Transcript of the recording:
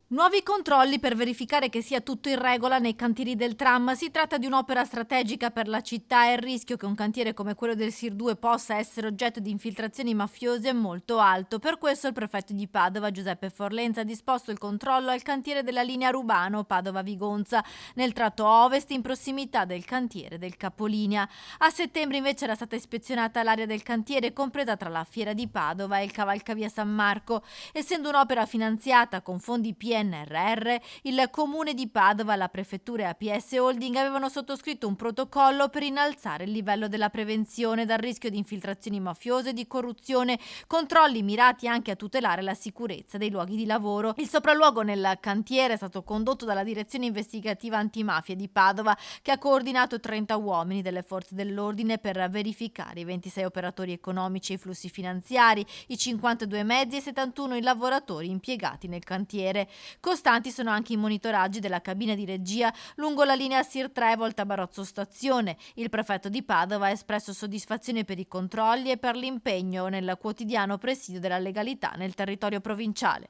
Nuovi controlli per verificare che sia tutto in regola nei cantieri del tram. Si tratta di un'opera strategica per la città e il rischio che un cantiere come quello del SIR 2 possa essere oggetto di infiltrazioni mafiose è molto alto. Per questo il prefetto di Padova, Giuseppe Forlenza, ha disposto il controllo al cantiere della linea Rubano Padova-Vigonza, nel tratto ovest in prossimità del cantiere del capolinea. A settembre invece era stata ispezionata l'area del cantiere, compresa tra la Fiera di Padova e il Cavalcavia San Marco. Essendo un'opera finanziata con fondi PNRR, il Comune di Padova, la Prefettura e APS Holding avevano sottoscritto un protocollo per innalzare il livello della prevenzione dal rischio di infiltrazioni mafiose e di corruzione, controlli mirati anche a tutelare la sicurezza dei luoghi di lavoro. Il sopralluogo nel cantiere è stato condotto dalla Direzione Investigativa Antimafia di Padova, che ha coordinato 30 uomini delle forze dell'ordine per verificare i 26 operatori economici e i flussi finanziari, i 52 mezzi e 71 i lavoratori impiegati nel cantiere. Costanti sono anche i monitoraggi della cabina di regia lungo la linea SIR 3 volta Barozzo Stazione. Il prefetto di Padova ha espresso soddisfazione per i controlli e per l'impegno nel quotidiano presidio della legalità nel territorio provinciale.